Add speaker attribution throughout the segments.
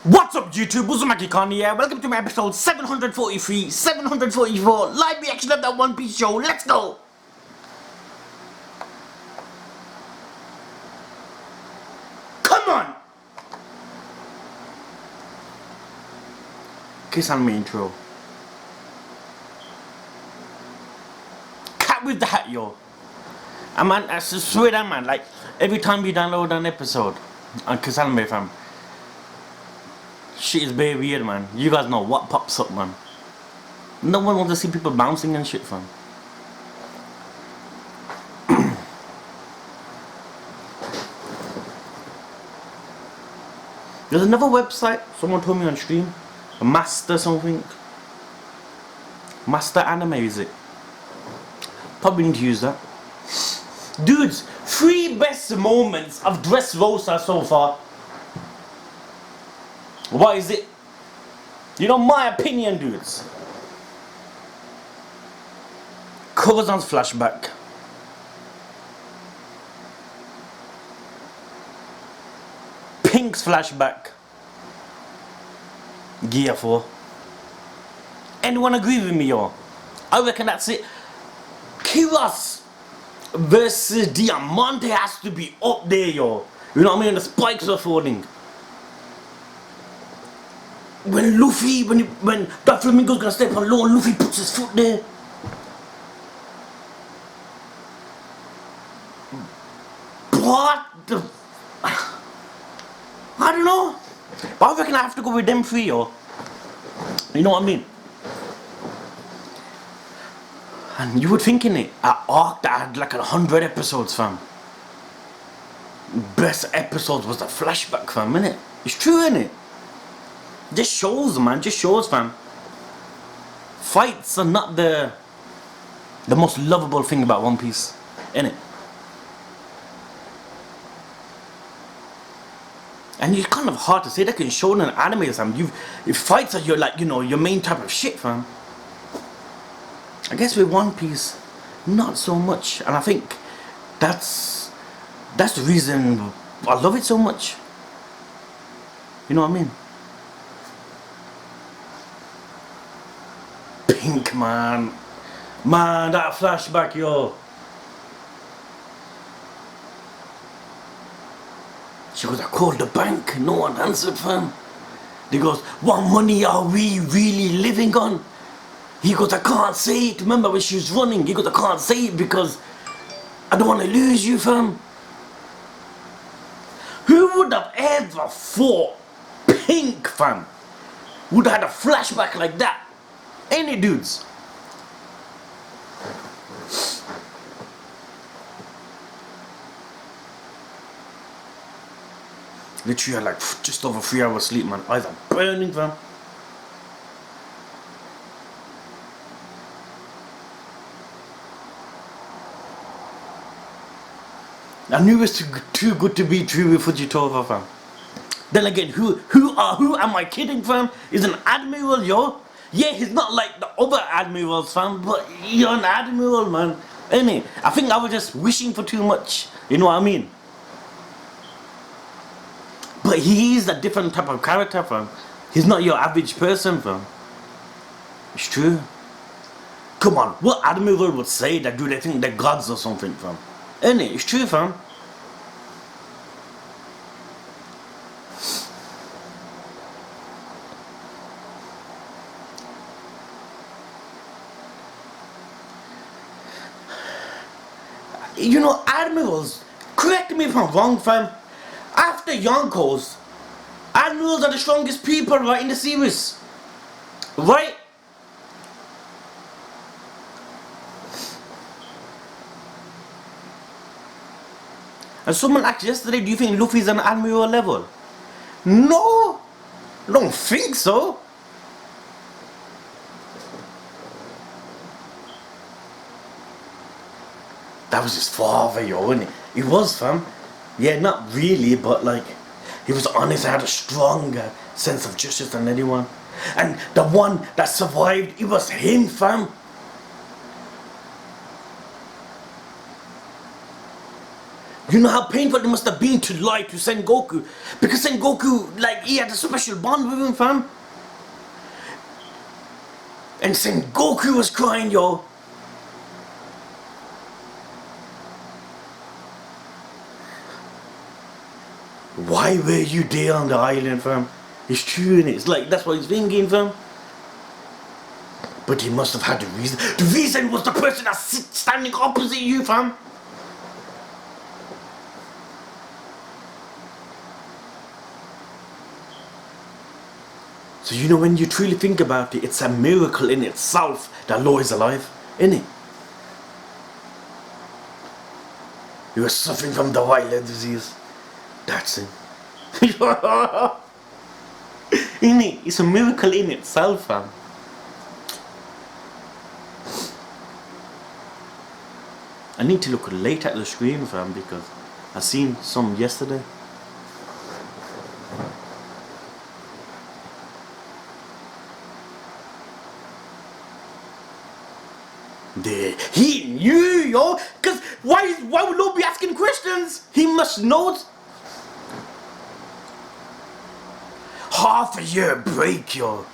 Speaker 1: What's up YouTube, Uzumaki Khan here, welcome to my episode 743, 744, live reaction of that One Piece show, let's go! Come on! Kiss anime intro. Cat with the hat, yo. And man, I swear that man, like, every time you download an episode on Kiss Anime fam, shit is very weird, man. You guys know what pops up, man. No one wants to see people bouncing and shit, fam. There's another website, someone told me on stream. Master something. Master Anime, is it? Probably need to use that. Dudes, 3 best moments of Dressrosa so far. What is it? You know my opinion, dudes. Corazon's flashback. Pink's flashback. Gear 4. Anyone agree with me, y'all? I reckon that's it. Kiras versus Diamante has to be up there, y'all. You know what I mean? The spikes are falling. When Luffy, when that Flamingo's gonna step on low, Luffy puts his foot there. What the? I don't know. But I reckon I have to go with them 3, yo. You know what I mean? And you would think in it, an arc that had like 100 episodes, fam. Best episodes was the flashback, fam, innit? It's true, innit? Just shows, man. Just shows, fam. Fights are not the most lovable thing about One Piece, innit? And it's kind of hard to say that can show in an anime or something. If fights are your, like, you know, your main type of shit, fam. I guess with One Piece, not so much. And I think that's the reason I love it so much. You know what I mean? Pink, man. Man, that flashback, yo. She goes, I called the bank. No one answered, fam. He goes, what money are we really living on? He goes, I can't say it. Remember when she was running? He goes, I can't say it because I don't want to lose you, fam. Who would have ever thought Pink, fam, would have had a flashback like that? Any dudes? Literally had like just over 3 hours sleep, man. Eyes are burning, fam. I knew it was too good to be true with Fujitora, fam. Then again, who am I kidding, fam? Is an admiral, yo? Yeah, he's not like the other admirals, fam, but you're an admiral, man. Ain't I think I was just wishing for too much. You know what I mean? But he is a different type of character, fam. He's not your average person, fam. It's true. Come on, what admiral would say that? Do they think they're gods or something, fam? Ain't it? It's true, fam. You know, admirals, correct me if I'm wrong, fam. After Yonkos, admirals are the strongest people, right, in the series. Right? And someone asked yesterday, do you think Luffy's on admiral level? No! I don't think so. That was his father, yo, wasn't it? He was, fam. Yeah, not really, but like, he was honest, had a stronger sense of justice than anyone. And the one that survived, it was him, fam. You know how painful it must have been to lie to Sengoku. Because Sengoku, like, he had a special bond with him, fam. And Sengoku was crying, yo. Why were you there on the island, fam? It's true, innit? It's like, that's what he's thinking, fam. But he must have had a reason. The reason was the person that's standing opposite you, fam. So you know, when you truly think about it, it's a miracle in itself that Law is alive, innit? He was suffering from the white lead disease. That's it. Innit? It's a miracle in itself, fam. I need to look late at the screen, fam, because I seen some yesterday. He knew, yo, cause why would Law be asking questions? He must know. Half a year break, yo.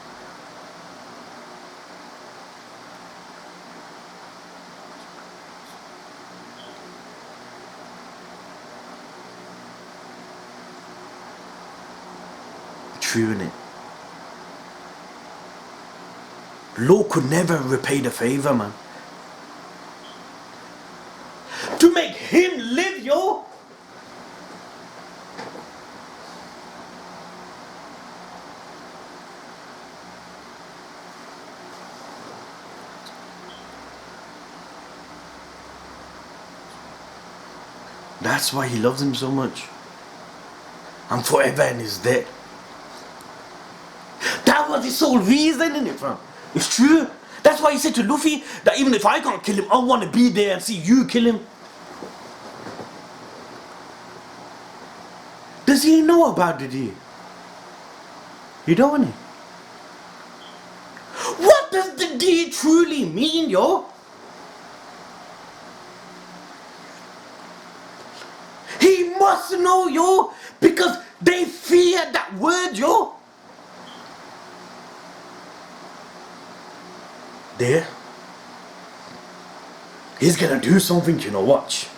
Speaker 1: True, innit? Law could never repay the favor, man. To make him live, yo. That's why he loves him so much. And forever in his debt. That was his sole reason, innit, fam? It's true. That's why he said to Luffy that even if I can't kill him, I want to be there and see you kill him. Does he know about the deal? You don't, innit? What does the deal truly mean, yo? He must know, yo, because they fear that word, yo. There. He's gonna do something, you know, watch.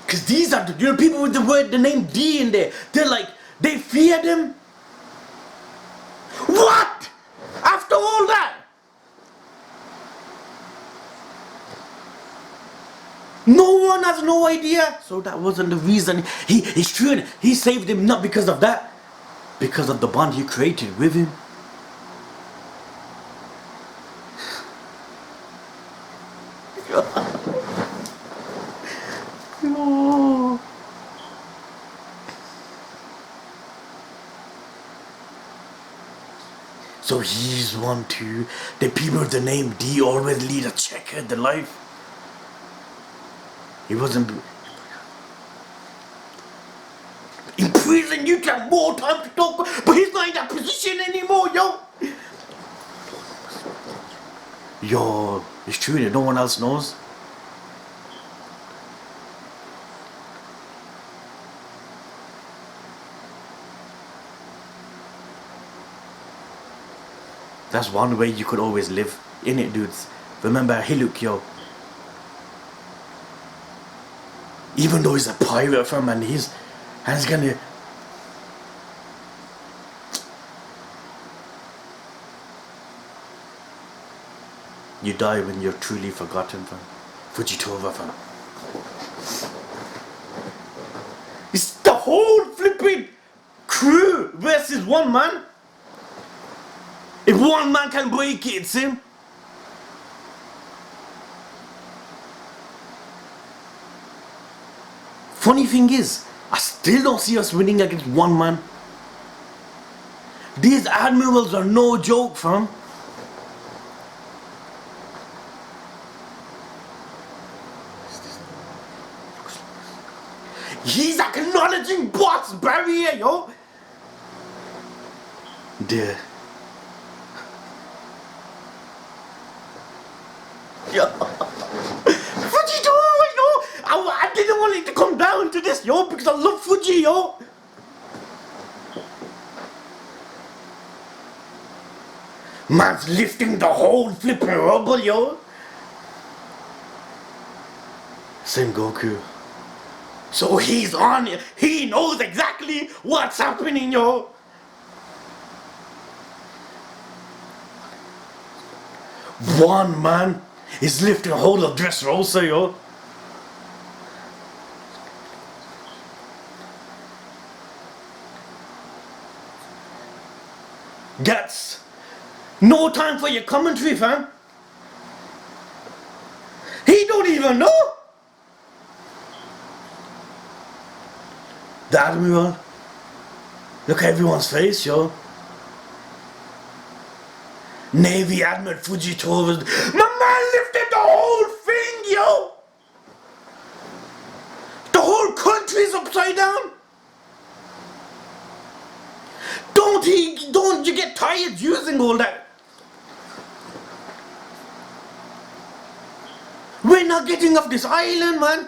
Speaker 1: Cause these are the, you know, people with the name D in there. They're like, they fear them. What? After all that? No one has no idea. So that wasn't the reason. He's true. He saved him not because of that. Because of the bond he created with him. No. So he's one too. The people with the name D always lead a checkered life. He wasn't in prison. You have more time to talk, but he's not in that position anymore, yo. Yo, it's true that no one else knows. That's one way you could always live in it, dudes. Remember Hiluk, yo. Even though he's a pirate, fam, and he's gonna. You die when you're truly forgotten, fam. Fujitora, fam. It's the whole flipping crew versus one man. If one man can break it, it's him. Funny thing is, I still don't see us winning against one man. These admirals are no joke, fam. He's acknowledging boss barrier, yo. There. Yeah. Fujitora, yo. I didn't don't want it to come down to this, yo, because I love Fuji, yo. Man's lifting the whole flipping rubble, yo. Sengoku. So he's on it. He knows exactly what's happening, yo. One man is lifting a whole of Dressrosa, yo. Gets no time for your commentary, fam. He don't even know. The Admiral. Look at everyone's face, yo. Navy Admiral Fujitora. My man lifted the whole thing, yo. The whole country's upside down. Don't you get tired using all that? We're not getting off this island, man.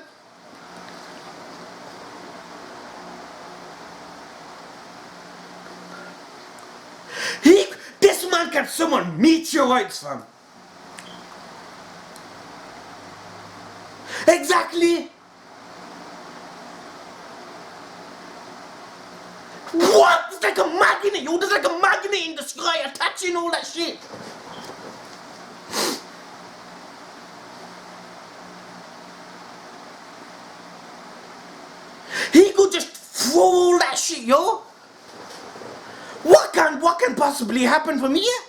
Speaker 1: This man can summon meteorites, fam. Exactly. What? It's like a magnet, yo. There's like a magnet in the sky attaching all that shit. He could just throw all that shit, yo. What can possibly happen from here?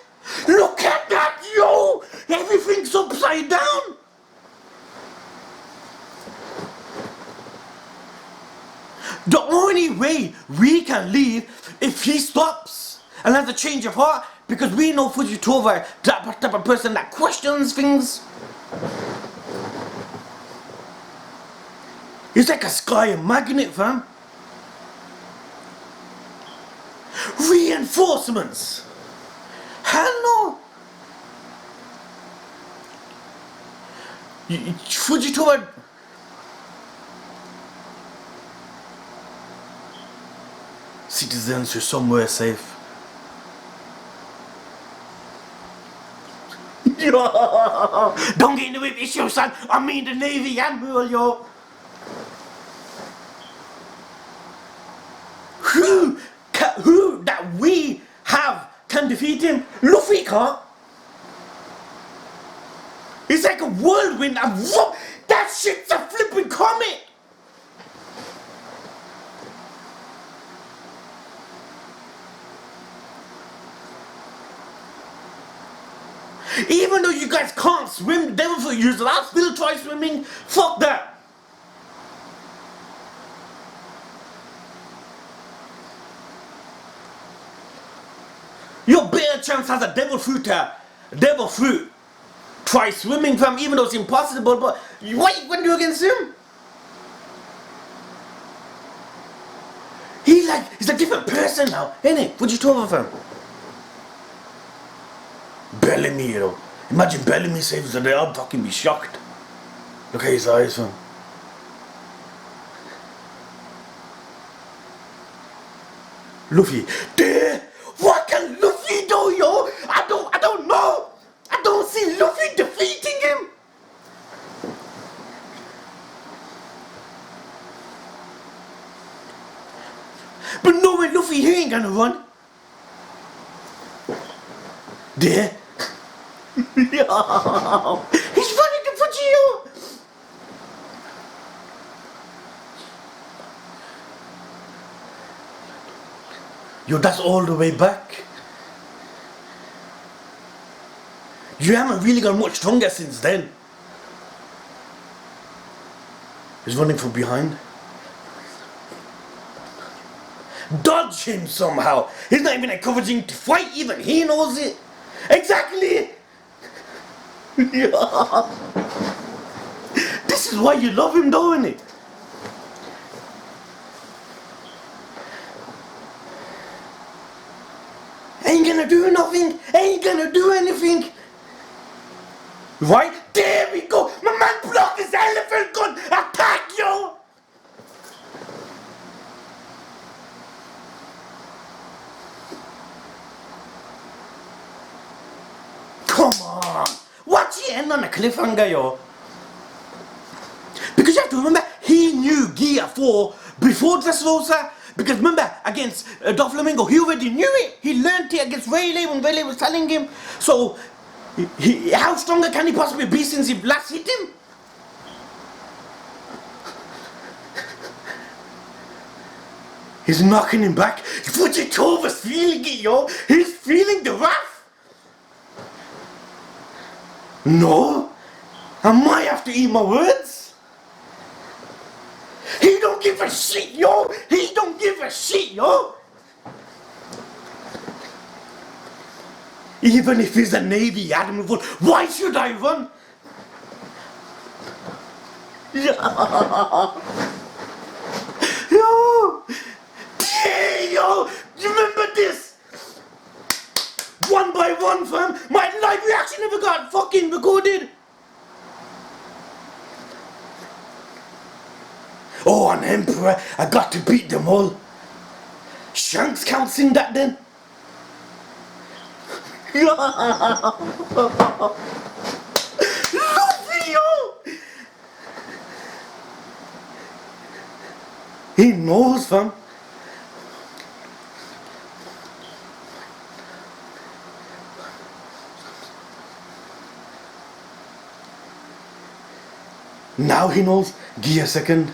Speaker 1: Look at that, yo! Everything's upside down. The only way we can leave if he stops and has a change of heart, because we know Fujitora, that type of person that questions things. He's like a sky magnet, fam. Reinforcements. Hell no. Fujitora. Citizens, you're somewhere safe. Yo, don't get in the way of issue, son. I mean the Navy Admiral, yo. Who that we have can defeat him? Luffy can't. It's like a whirlwind. That shit's a flipping comet. Even though you guys can't swim, devil for years, I'll still try swimming. Fuck that. Your better chance has a devil fruit. Try swimming, fam, even though it's impossible, but what you gonna do against him? He's a different person now, ain't he? Fujitora, fam. Bellamy, you know. Imagine Bellamy saves the day, I'll fucking be shocked. Look at his eyes, fam. Luffy, there. What can Luffy do, yo? I don't know. I don't see Luffy defeating him. But knowing Luffy, he ain't gonna run. There. Yo, he's running to Fujio. Yo, that's all the way back. You haven't really got much stronger since then. He's running from behind. Dodge him somehow. He's not even encouraging to fight, even he knows it. Exactly. Yeah. This is why you love him, though, isn't it? Ain't gonna do nothing. Ain't gonna do anything. Right? There we go. My man blocked his elephant gun. Attack, yo. Come on! Watch it end on a cliffhanger, yo. Because you have to remember, he knew Gear 4 before Dressrosa. Because remember, against Doflamingo, he already knew it. He learned it against Rayleigh when Rayleigh was telling him. So, how stronger can he possibly be since he last hit him? He's knocking him back. Fujitora's feeling it, yo. He's feeling the wrath. No, I might have to eat my words. He don't give a shit, yo. He don't give a shit, yo. Even if he's a Navy Admiral, why should I run? Yo. Hey, yo, you remember this? One by one, fam. My live reaction never got fucking recorded. Oh, an Emperor, I got to beat them all. Shanks counts in that then? Luffy, yo! He knows, fam. Now he knows. Give a second.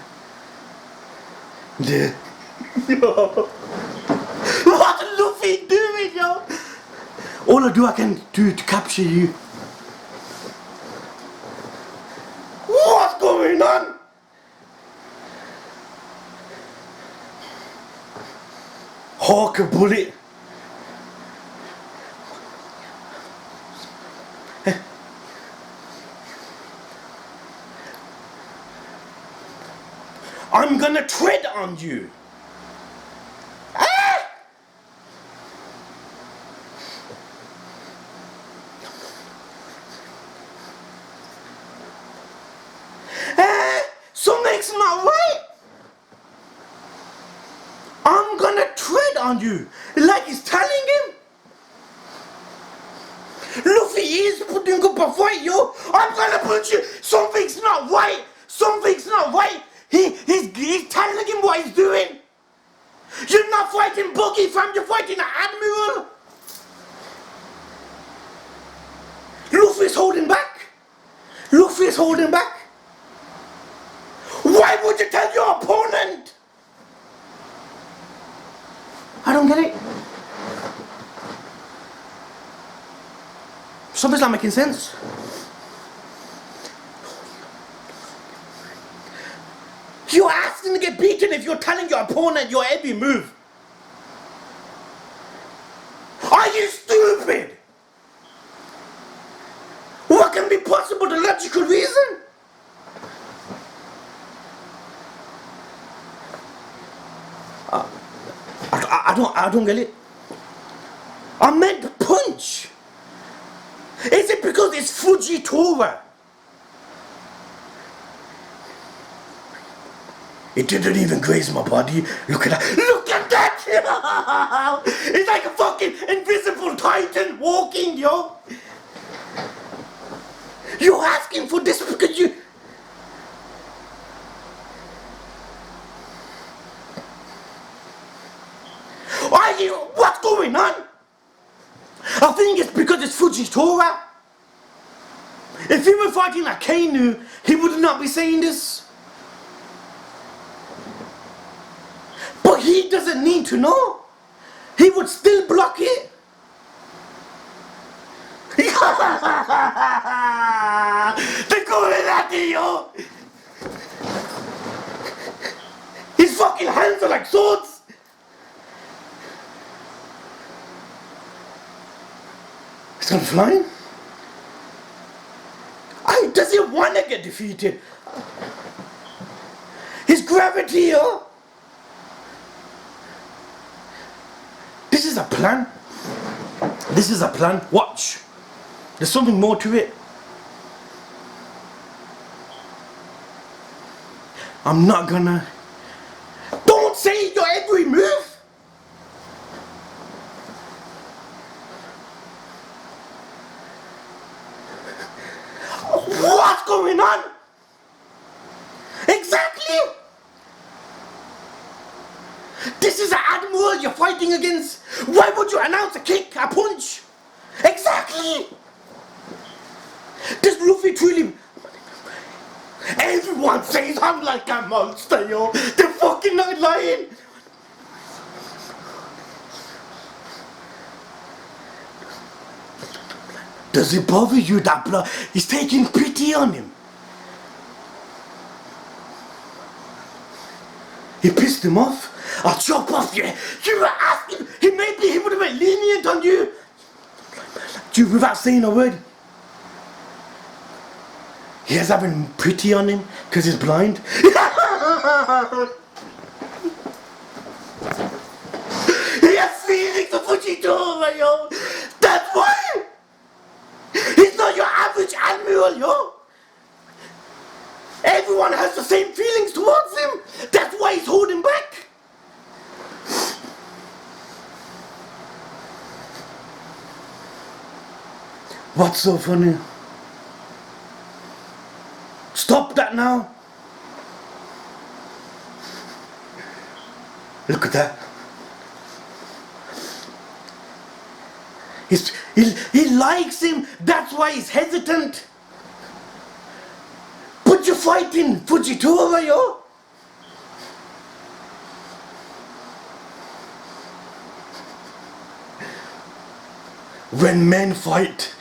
Speaker 1: What Luffy doing, yo? All I can do to capture you. What's going on? Hawk a bullet. I'm gonna tread on you. Ah! Something's not right. I'm gonna tread on you. Like he's telling him. Luffy is putting up a fight, yo. I'm gonna punch you. Something's not right. Something's not right. He's telling him what he's doing. You're not fighting Buggy, fam. You're fighting an Admiral. Luffy's holding back. Luffy's holding back. Why would you tell your opponent? I don't get it. Something's not making sense. You're asking to get beaten if you're telling your opponent your every move. Are you stupid? What can be possible the logical reason? I don't get it. I meant the punch. Is it because it's Fujitora? It didn't even graze my body. Look at that. Look at that! It's like a fucking invisible titan walking, yo. You're asking for this because you... Are you... What's going on? I think it's because it's Fujitora. If he were fighting like Kainu, he would not be saying this. But he doesn't need to know. He would still block it. They're going at it, yo. His fucking hands are like swords. He's gonna fly. Does he want to get defeated? His gravity, yo. This is a plan. This is a plan. Watch. There's something more to it. I'm not gonna... Don't say your every move! going on? Exactly! This is an admiral you're fighting against. Why would you announce a kick, a punch? Exactly! Does Luffy truly... Everyone says I'm like a monster, yo. They're fucking not lying. Does it bother you that blood? He's taking pity on him. He pissed him off. I'll chop off you. You were asking. Maybe he would have been lenient on you. Without saying a word. He has having pity on him because he's blind. He has feelings for Fujitora, yo. That's why. He's not your average admiral, yo. Everyone has the same feelings towards him. That's why he's holding back. What's so funny? Stop that now. Look at that. He likes him. That's why he's hesitant. But you're fighting Fujitora, yo. When men fight,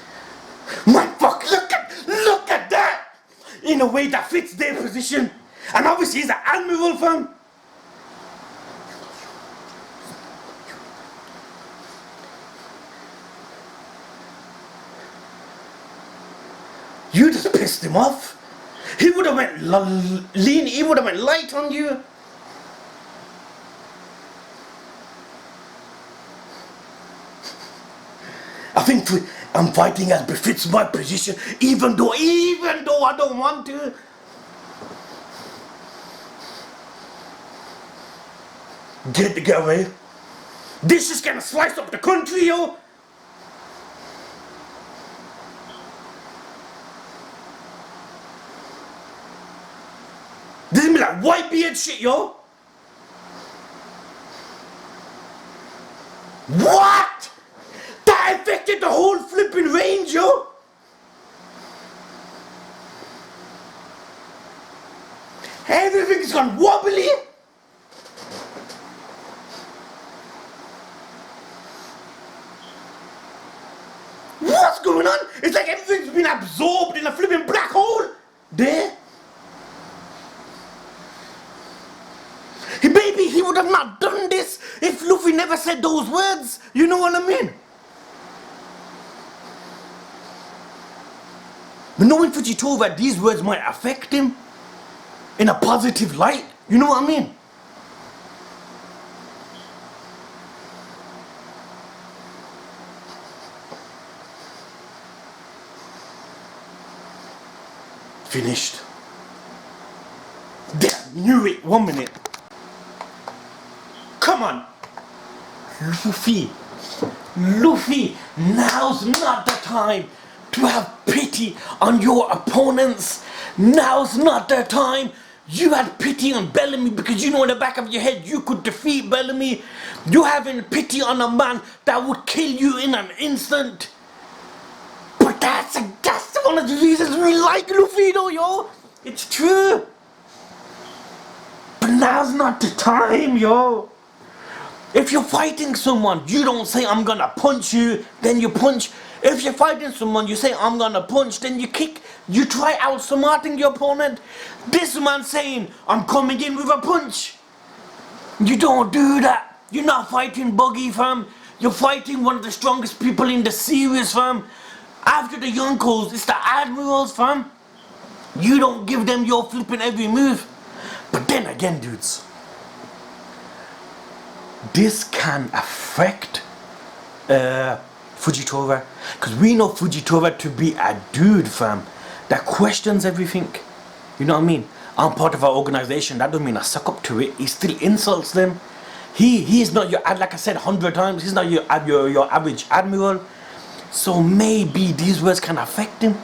Speaker 1: my fuck, look at that. In a way that fits their position. And obviously he's an admiral, fam. You just pissed him off. He would have went lean, he would have went light on you. I think I'm fighting as befits my position, even though I don't want to. Get away. This is gonna slice up the country, yo. This is me like white beard shit, yo. What? That affected the whole flipping range, yo. Everything's gone wobbly. What's going on? It's like everything's been absorbed in a flipping black hole. There. Maybe he would have not done this if Luffy never said those words. You know what I mean? But knowing Fujitora, these words might affect him in a positive light. You know what I mean? Finished. Damn, knew it. 1 minute. Come on. Luffy, now's not the time to have pity on your opponents. Now's not the time. You had pity on Bellamy because you know in the back of your head you could defeat Bellamy. You having pity on a man that would kill you in an instant. But that's one of the reasons we like Luffy though, yo. It's true. But now's not the time, yo. If you're fighting someone, you don't say I'm gonna punch you, then you punch. If you're fighting someone, you say I'm gonna punch, then you kick. You try outsmarting your opponent. This man saying I'm coming in with a punch. You don't do that. You're not fighting Buggy, fam. You're fighting one of the strongest people in the series, fam. After the Yonkos, it's the Admirals, fam. You don't give them your flipping every move. But then again, dudes, this can affect Fujitora, because we know Fujitora to be a dude, fam, that questions everything. You know what I mean? I'm part of our organization. That don't mean I suck up to it. He still insults them. He's not your, like I said 100 times, he's not your average admiral. So maybe these words can affect him.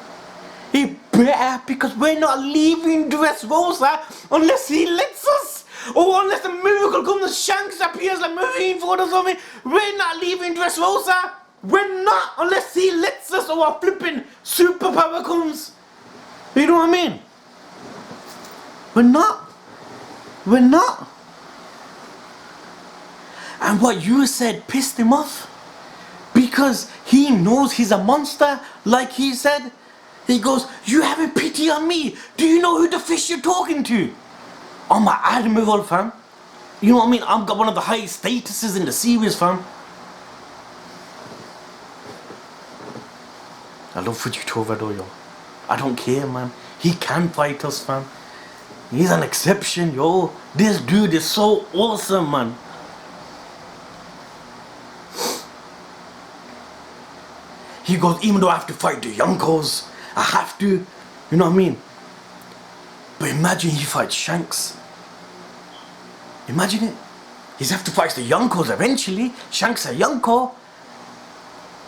Speaker 1: better because we're not leaving Dressrosa unless he lets us. Or unless a miracle comes and Shanks appears like Marine Ford or something. We're not leaving Dressrosa. We're not unless he lets us or a flipping superpower comes. You know what I mean? We're not. We're not. And what you said pissed him off. Because he knows he's a monster, like he said. He goes, you having pity on me? Do you know who the fish you're talking to? I'm an Admiral, fam. You know what I mean? I've got one of the highest statuses in the series, fam. I love Fujitora though, yo. I don't care, man. He can fight us, fam. He's an exception, yo. This dude is so awesome, man. He goes, even though I have to fight the Yonkos, I have to. You know what I mean? But imagine he fights Shanks. Imagine it. He's have to fight the Yonkos eventually. Shanks a Yonko.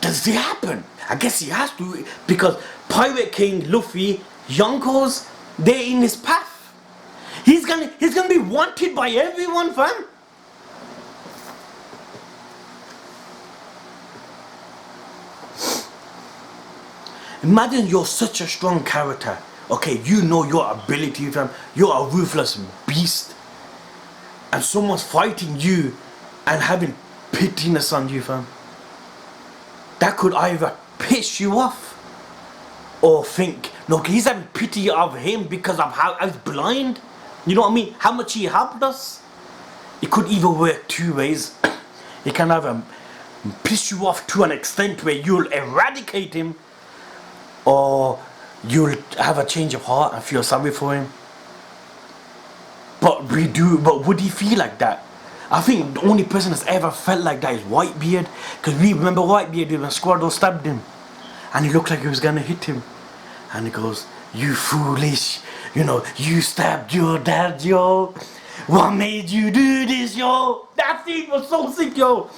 Speaker 1: Does it happen? I guess he has to, because Pirate King, Luffy, Yonkos, they're in his path. He's gonna be wanted by everyone, fam. Imagine you're such a strong character. Okay, you know your ability, fam. You're a ruthless beast. And someone's fighting you and having pityness on you, fam. That could either piss you off or think, no, he's having pity of him because of how I was blind. You know what I mean? How much he helped us. It could either work two ways. It can either piss you off to an extent where you'll eradicate him, or you'll have a change of heart and feel sorry for him. But would he feel like that? I think the only person that's ever felt like that is Whitebeard. Because we remember Whitebeard when Squirtle stabbed him. And he looked like he was gonna hit him. And he goes, you foolish, you know, you stabbed your dad, yo. What made you do this, yo? That scene was so sick, yo.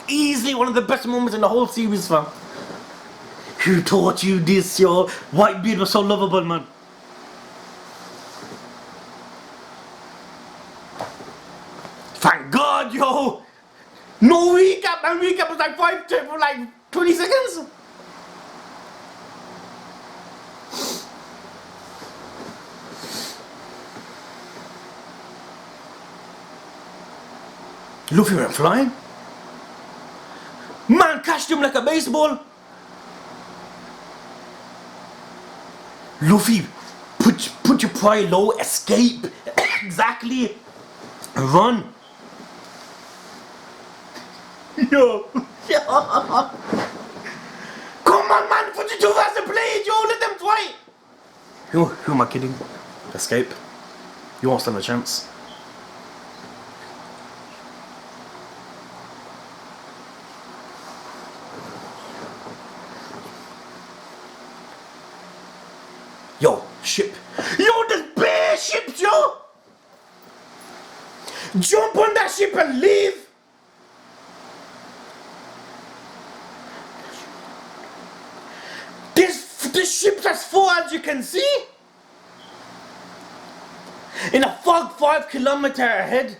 Speaker 1: Easily one of the best moments in the whole series, fam. Who taught you this, yo? Whitebeard was so lovable, man. Thank God, yo. No recap, man. Recap was like 20 seconds. Luffy went flying. Man catched him like a baseball. Luffy, put your pride low, escape. Exactly. Run. Yo. Come on, man. Fujitora has to play, yo. Let them fight. Who am I kidding? Escape. You won't stand a chance. Yo, ship. Yo, there's bare ships, yo. Jump on that ship and leave. This ship has 4, as you can see. In a fog 5 kilometers ahead.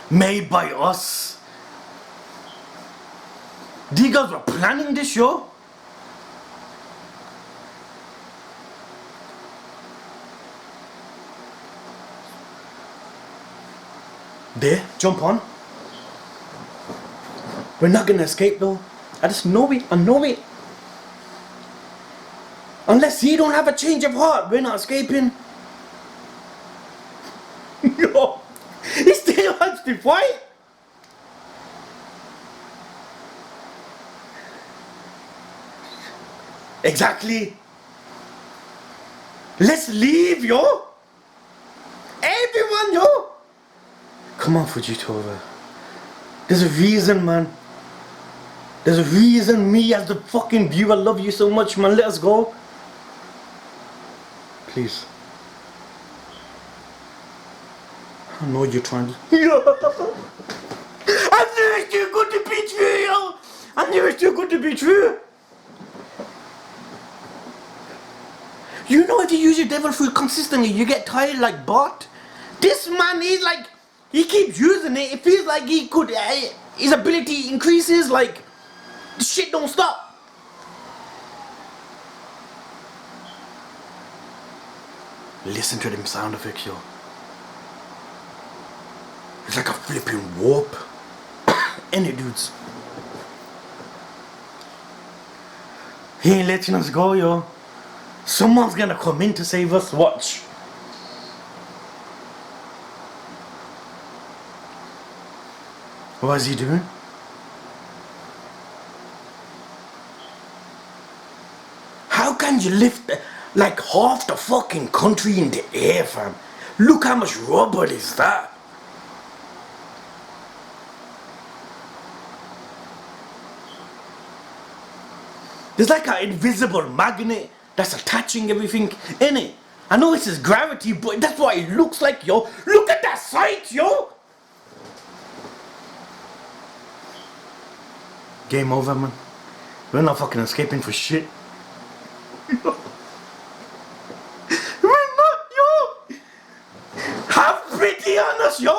Speaker 1: Made by us. These guys were planning this show. There, jump on. We're not gonna escape though. I just know it, I know it. Unless he don't have a change of heart, we're not escaping. Yo, he still wants to fight. Exactly. Let's leave, yo. Everyone, yo. Come on, Fujitora. There's a reason, man. There's a reason me as the fucking viewer love you so much, man. Let us go. Please. I know you're trying to... I knew it! it's too good to be true, yo. I knew it's too good to be true. You know, if you use your devil fruit consistently, you get tired like Bart. This man, he's like, he keeps using it. It feels like he could, his ability increases, like, the shit don't stop. Listen to them sound effects, yo. It's like a flipping warp. Ain't it, dudes? He ain't letting us go, yo. Someone's gonna come in to save us. Watch. What is he doing? How can you lift like half the fucking country in the air, fam? Look how much rubber is that. There's like an invisible magnet that's attaching everything in it. I know it's his gravity, but that's what it looks like, yo. Look at that sight, yo. Game over, man. We're not fucking escaping for shit. We're not, yo. Have pity on us, yo.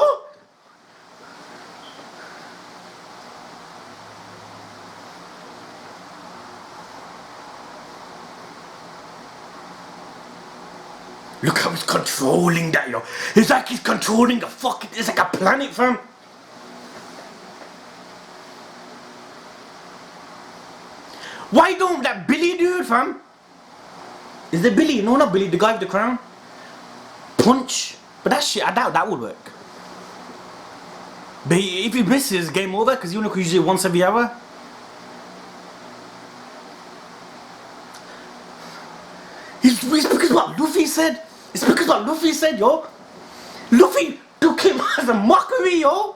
Speaker 1: Look how he's controlling that, yo. It's like he's controlling a fucking, it's like a planet, fam. Why don't that Billy dude, fam? Is it Billy? No, not Billy, the guy with the crown. Punch. But that shit, I doubt that would work. But if he misses, game over, because you only could use it once every hour. It's because what Luffy said. It's because what Luffy said, yo. Luffy took him as a mockery, yo.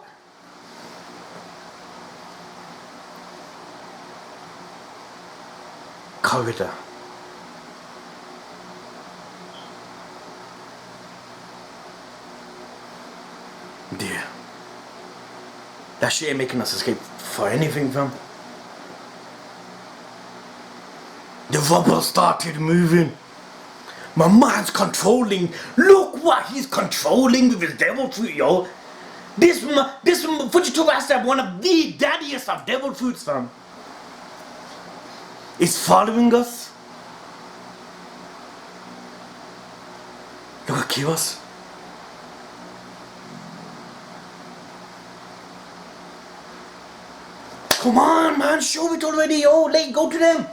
Speaker 1: Corridor. Dear. That shit ain't making us escape for anything, fam. The rubber started moving. My man's controlling. Look what he's controlling with his devil fruit, yo. This Fujitora has to have one of the daddiest of devil fruits, fam. It's following us. Look at Kiosk. Come on, man, show it already, yo. Let go to them.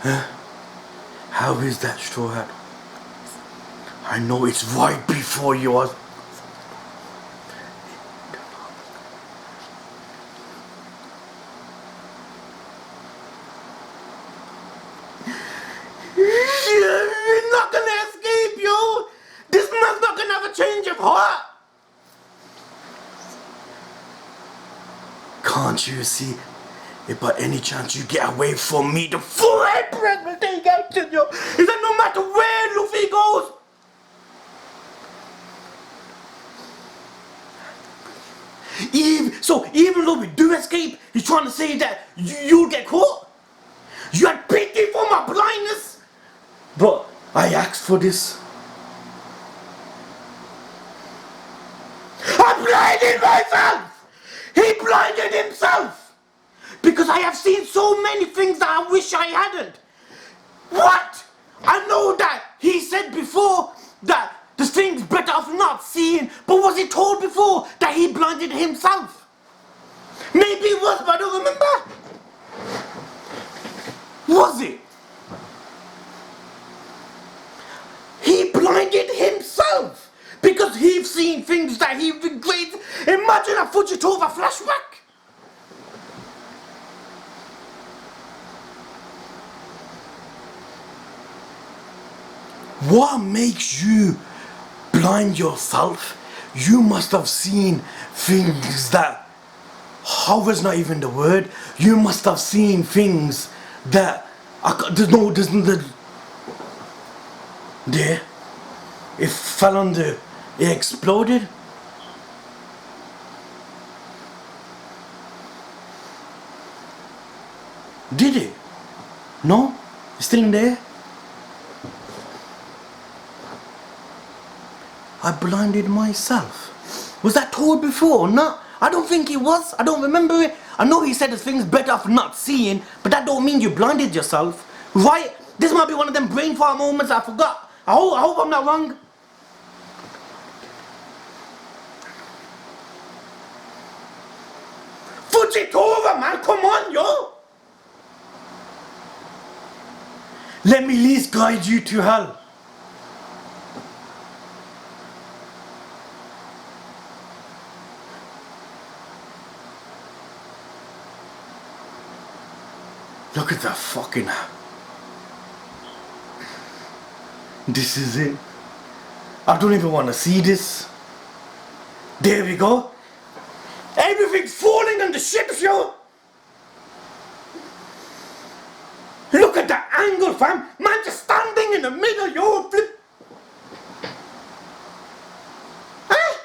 Speaker 1: Huh? How is that, Strawhat? I know it's right before yours. You're not gonna escape, yo. This man's not gonna have a change of heart. Can't you see? If by any chance you get away from me, the full Emperor will take action, yo. Is that no matter where Luffy goes? Even though we do escape, he's trying to say that you'll get caught. You had pity for my blindness. But I asked for this. I blinded myself. He blinded himself. Because I have seen so many things that I wish I hadn't. What? I know that he said before that the thing's better off not seeing, but was he told before that he blinded himself? Maybe it was, but I don't remember. Was it? He blinded himself because he's seen things that he regrets. Imagine a Fujitora flashback. What makes you blind yourself? You must have seen things that, how is not even the word, you must have seen things that, There. It fell on the... It exploded. Did it? No? It's still in there? I blinded myself. Was that told before? No, I don't think it was. I don't remember it. I know he said the thing's better off not seeing, but that don't mean you blinded yourself. Right? This might be one of them brain fart moments I forgot. I hope I'm not wrong. Fujitora, man, come on, yo! Let me at least guide you to hell. Look at that fucking... This is it. I don't even want to see this. There we go. Everything's falling on the ships, yo! Look at that angle, fam! Man just standing in the middle, yo! Flip. Huh?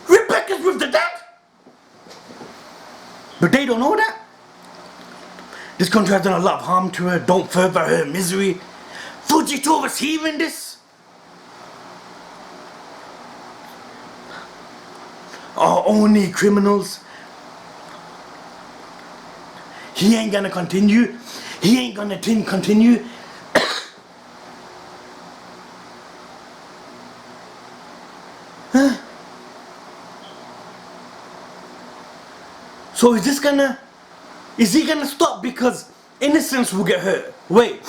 Speaker 1: Rebecca's with the dead! But they don't know that. This country has done a lot of harm to her. Don't further her misery. Fujitora's hearing this. Are only criminals. He ain't gonna continue. He ain't gonna continue. Huh? So is he gonna stop because innocents will get hurt? Wait.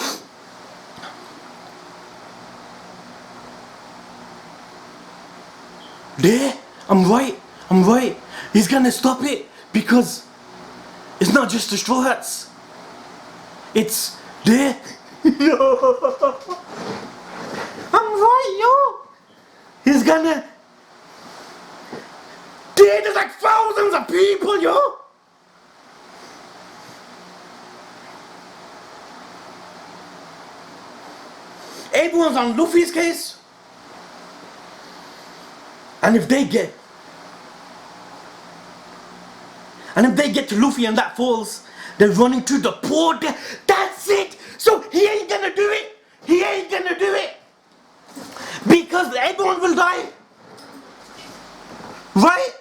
Speaker 1: There? I'm right. He's gonna stop it because it's not just the Straw Hats. It's there. Yo. I'm right, yo. He's gonna... There's like thousands of people, yo. Everyone's on Luffy's case. And if they get to Luffy and that falls, they're running to the port. That's it. So he ain't gonna do it. He ain't gonna do it. Because everyone will die. Right?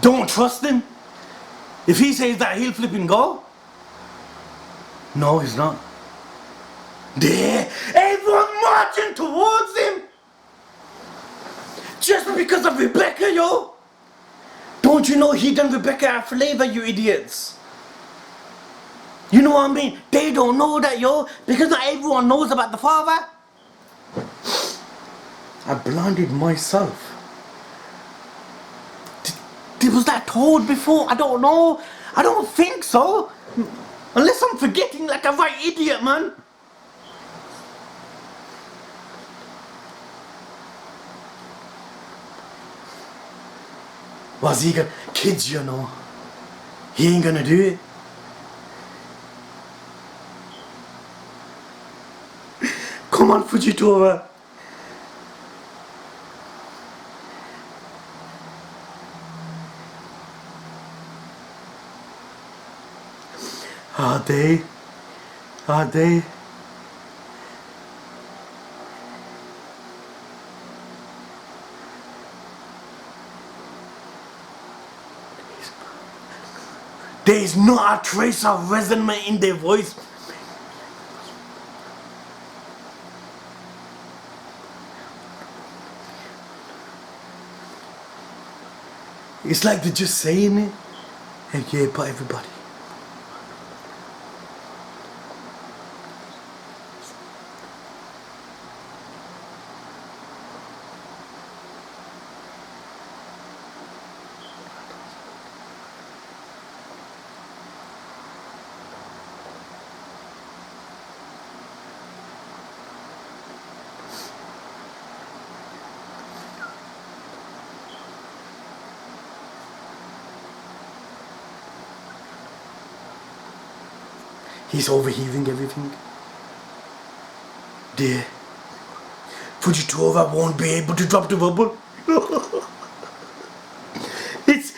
Speaker 1: Don't trust him. If he says that, he'll flip and go. No, he's not. There, everyone marching towards him. Just because of Rebecca, yo. Don't you know he done Rebecca a flavor, you idiots? You know what I mean? They don't know that, yo, because not everyone knows about the father. I blinded myself. Was that told before? I don't know. I don't think so. Unless I'm forgetting like a right idiot, man. Was he gonna... Kids, you know. He ain't gonna do it. Come on, Fujitora. Are they? Are they? There is not a trace of resentment in their voice. It's like they're just saying it. And yeah, but everybody. He's overhearing everything. Dear, Fujitora won't be able to drop the bubble. it's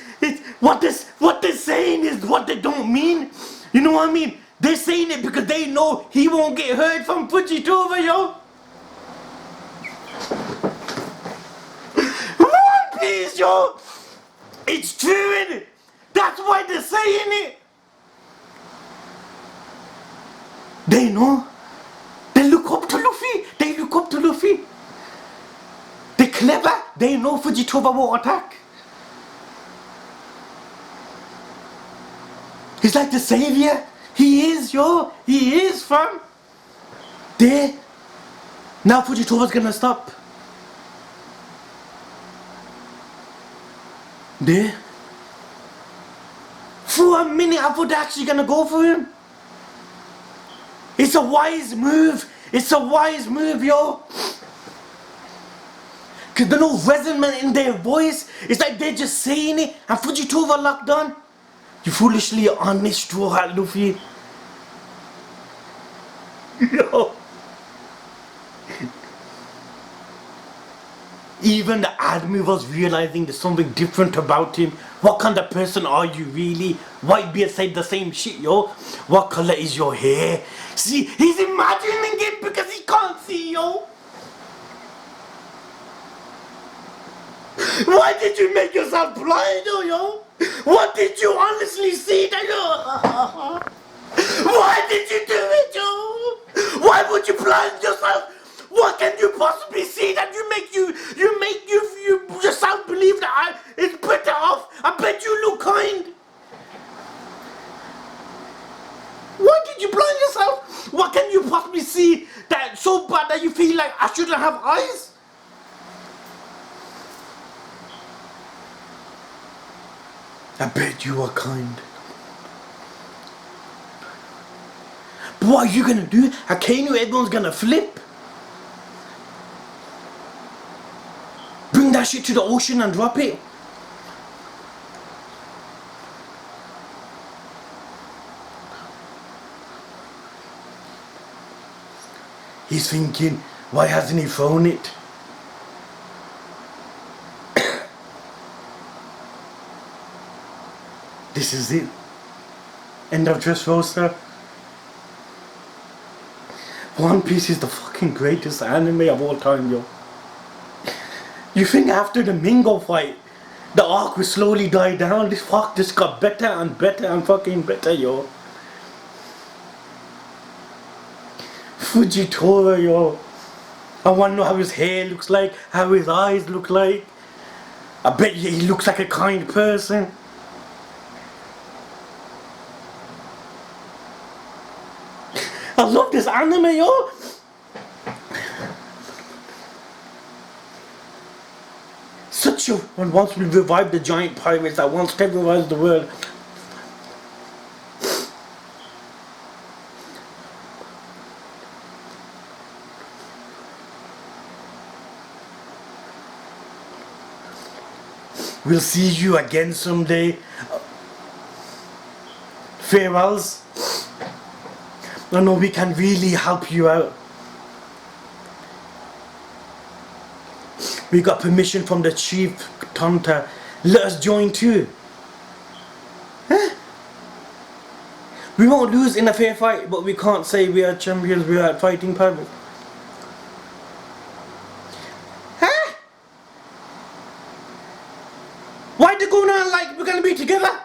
Speaker 1: what they're saying is what they don't mean. You know what I mean? They're saying it because they know he won't get hurt from Fujitora, yo. One Piece, yo. It's true, innit? That's why they're saying it. They know. They look up to Luffy. They look up to Luffy. They're clever. They know Fujitora won't attack. He's like the savior. He is, yo. He is, fam. There. Now Fujitora's gonna stop. There. For a minute, I thought they're actually gonna go for him. It's a wise move. It's a wise move, yo. Cause there's no resonance in their voice. It's like they're just saying it. And Fujitora locked on. You foolishly honest Strawhat Luffy. Yo. Even the Admiral was realizing there's something different about him. What kind of person are you really? Whitebeard said the same shit, yo. What color is your hair? See, he's imagining it because he can't see, yo. Why did you make yourself blind, yo? What did you honestly see that, yo? Why did you do it, yo? Why would you blind yourself? What can you possibly see that you yourself believe that it's better off? I bet you look kind. Why did you blind yourself? What can you possibly see that so bad that you feel like I shouldn't have eyes? I bet you are kind. But what are you gonna do? Akainu, everyone's gonna flip. Bring that shit to the ocean and drop it. He's thinking, why hasn't he thrown it? This is it. End of Dressrosa. One Piece is the fucking greatest anime of all time, yo. You think after the Mingo fight, the arc will slowly die down? This fuck just got better and better and fucking better, yo. Fujitora, yo. I wanna know how his hair looks like, how his eyes look like. I bet you he looks like a kind person. I love this anime, yo. Such a one once we revive the giant pirates that once terrorized the world. We'll see you again someday. Farewells. I know we can really help you out. We got permission from the chief Tonta. Let us join too. Huh? We won't lose in a fair fight, but we can't say we are champions. We are fighting pirates. Huh? Why they going on like we're gonna be together?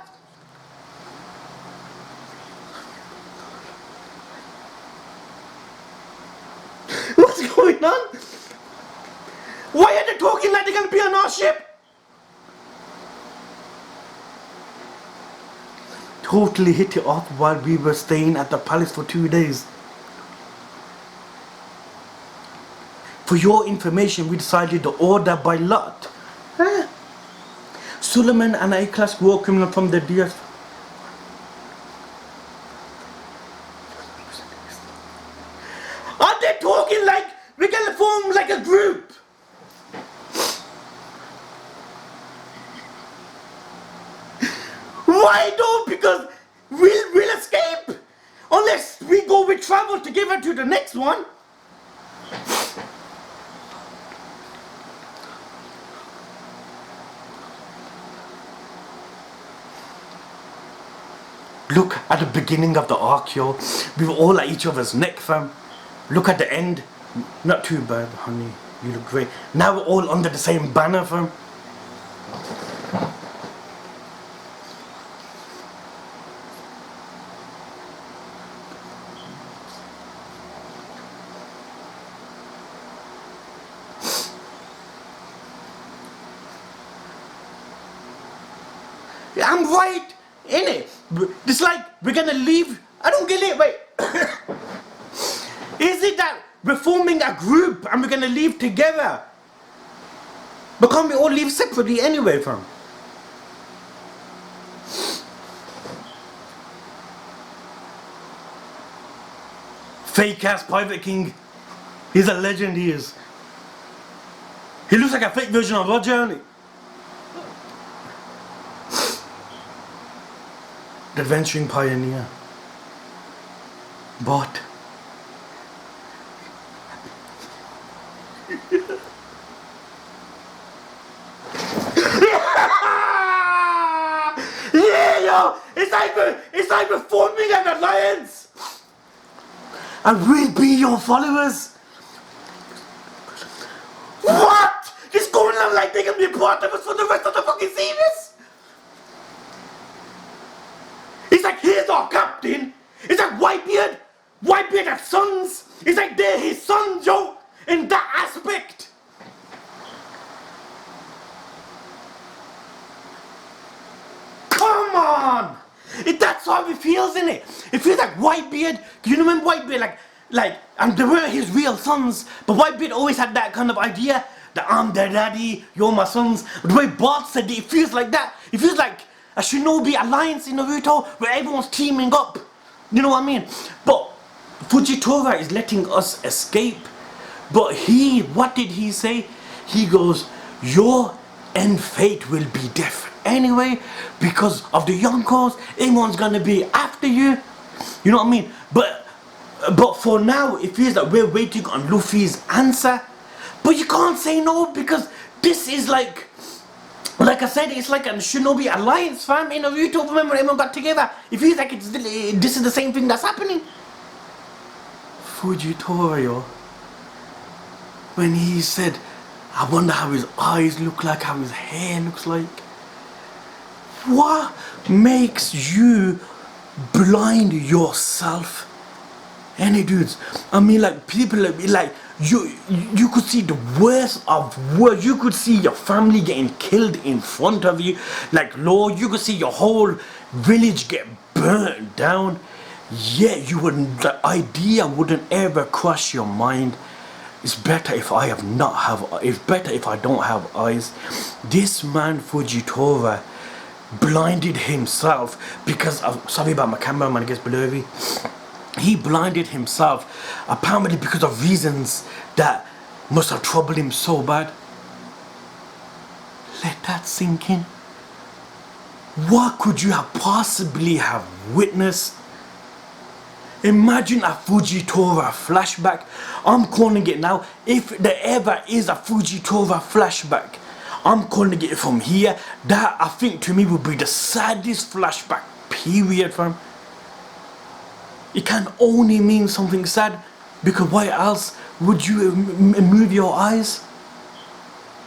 Speaker 1: What's going on? Why are they talking like they're gonna be on our ship? Totally hit it off while we were staying at the palace for 2 days. For your information, we decided to order by lot. Huh? Suleiman and A-Class welcome from the DS. Are they talking like we're gonna form like a group? Why don't? Because we'll escape. Unless deliver to the next one. Look at the beginning of the arc, yo. We were all at each other's neck, fam. Look at the end. Not too bad, honey. You look great. Now we're all under the same banner, fam. I'm right, innit? It's like we're gonna leave. I don't get it, wait. Is it that we're forming a group and we're gonna leave together? But can't we all leave separately anyway, fam? Fake ass Pirate King. He's a legend, he is. He looks like a fake version of Roger, innit? The adventuring pioneer. But yeah, yo! It's like we're forming an alliance! And we'll be your followers! What? It's going on like they can be part of us for the rest of the fucking series? It's like he's our captain. It's like Whitebeard has sons. It's like they're his sons, yo. In that aspect. Come on. That's how it feels, innit? It feels like Whitebeard. You remember Whitebeard, and they were his real sons. But Whitebeard always had that kind of idea that I'm their daddy, you're my sons. But the way Bart said it feels like that. It feels like a Shinobi alliance in Naruto where everyone's teaming up. You know what I mean? But Fujitora is letting us escape. But what did he say? He goes, your end fate will be death anyway because of the Yonkos. Everyone's gonna be after you. You know what I mean? But for now, it feels like we're waiting on Luffy's answer. But you can't say no because this is like I said, it's like a Shinobi alliance, fam. In Naruto, remember everyone got together. It feels like this is the same thing that's happening. Fujitora, yo. When he said, I wonder how his eyes look like, how his hair looks like. What makes you blind yourself? Any dudes? I mean, like, people like you could see the worst of worst. You could see your family getting killed in front of you. Like, Lord, you could see your whole village get burnt down. Yet the idea wouldn't ever cross your mind. It's better if it's better if I don't have eyes. This man Fujitora blinded himself because of, sorry about my cameraman, I guess below me. He blinded himself apparently because of reasons that must have troubled him so bad. Let that sink in. What could you have possibly have witnessed? Imagine a Fujitora flashback. I'm calling it now. If there ever is a Fujitora flashback, I'm calling it from here. That, I think, to me would be the saddest flashback period, fam. It can only mean something sad, because why else would you move your eyes?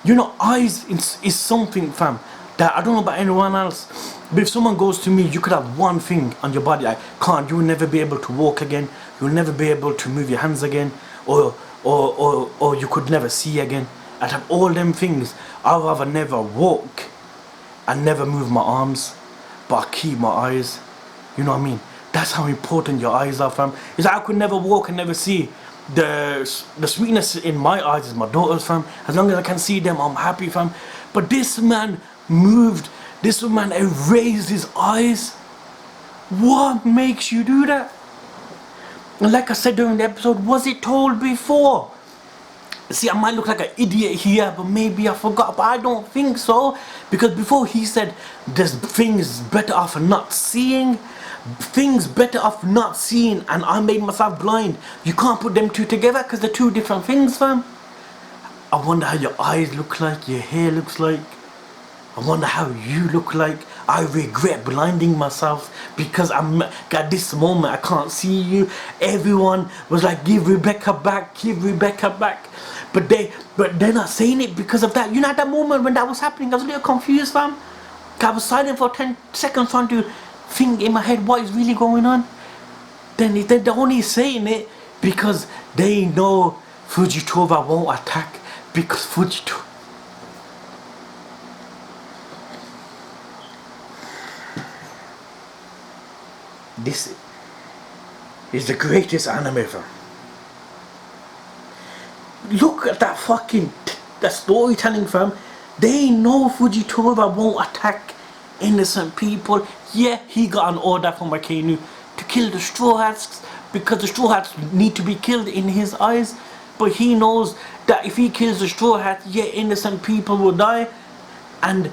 Speaker 1: You know, eyes is something, fam, that I don't know about anyone else, but if someone goes to me, you could have one thing on your body, you'll never be able to walk again, you'll never be able to move your hands again, or you could never see again. I'd have all them things. I'd rather never walk and never move my arms, but I keep my eyes. You know what I mean? That's how important your eyes are, fam. It's like I could never walk and never see. The sweetness in my eyes is my daughter's, fam. As long as I can see them, I'm happy, fam. But this man moved. This man erased his eyes. What makes you do that? And like I said during the episode, was it told before? See, I might look like an idiot here, but maybe I forgot, but I don't think so. Because before he said, there's things better off not seeing, things better off not seeing, and I made myself blind. You can't put them two together because they're two different things, fam. I wonder how your eyes look like, your hair looks like. I wonder how you look like. I regret blinding myself because I'm at this moment I can't see you. Everyone was like, give Rebecca back, give Rebecca back. But they're not saying it because of that. You know, at that moment when that was happening, I was a little confused, fam. I was silent for 10 seconds trying to think in my head what is really going on. Then they're only saying it because they know Fujitora won't attack, because Fujitora. This is the greatest anime ever. Look at that fucking the storytelling, fam. They know Fujitora won't attack innocent people. Yeah, he got an order from Akainu to kill the Straw Hats because the Straw Hats need to be killed in his eyes. But he knows that if he kills the Straw Hats, yeah, innocent people will die. And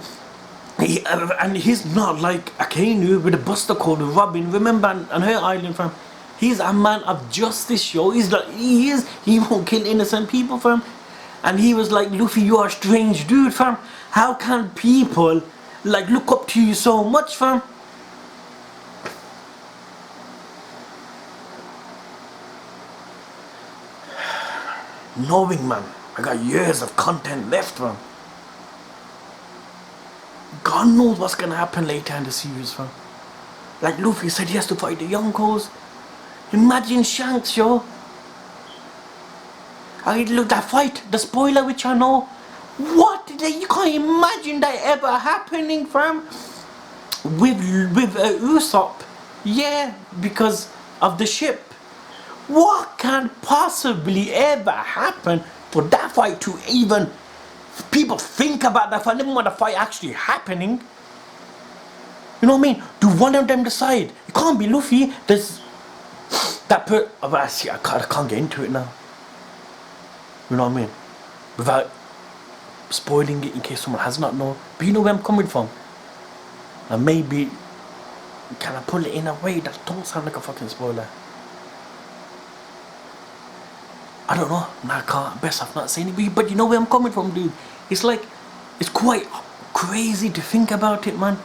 Speaker 1: he's not like Akainu with a buster called Robin. Remember on her island, fam. He's a man of justice, yo. He's like, he won't kill innocent people, fam. And he was like, Luffy, you are a strange dude, fam. How can people like look up to you so much, fam? Knowing, man, I got years of content left, fam. God knows what's gonna happen later in the series, fam. Like Luffy said, he has to fight the Yonkos. Imagine Shanks, yo. I look that fight, the spoiler which I know. What? You can't imagine that ever happening, fam. With Usopp. Yeah, because of the ship. What can possibly ever happen for that fight to even people think about that fight? Never mind the fight actually happening. You know what I mean? Do one of them decide? It can't be Luffy. There's that I can't get into it now. You know what I mean? Without spoiling it in case someone has not known. But you know where I'm coming from. And maybe can I pull it in a way that don't sound like a fucking spoiler? I don't know. No, I can't. Best I've not seen it. But you know where I'm coming from, dude. It's like, it's quite crazy to think about it, man.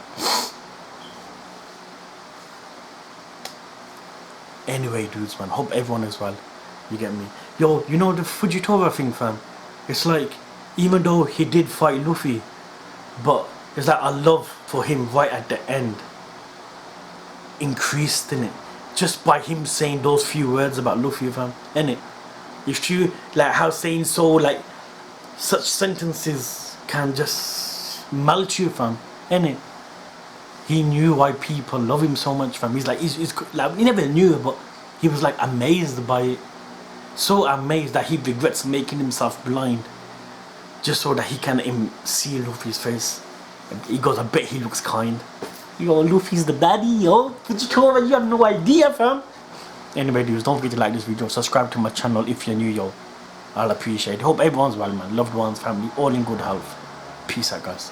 Speaker 1: Anyway, dudes, man, hope everyone is well. You get me? Yo, you know the Fujitora thing, fam? It's like, even though he did fight Luffy, but it's like a love for him right at the end increased in it. Just by him saying those few words about Luffy, fam. Innit? It's true, like how saying so, like, such sentences can just melt you, fam. Innit? He knew why people love him so much, fam. He's like, like, he never knew, but he was like amazed by it. So amazed that he regrets making himself blind. Just so that he can see Luffy's face. And he goes, I bet he looks kind. Yo, Luffy's the baddie, yo. Fujitora, you have no idea, fam. Anyway, dudes, don't forget to like this video. Subscribe to my channel if you're new, yo. I'll appreciate it. Hope everyone's well, man. Loved ones, family, all in good health. Peace out, guys.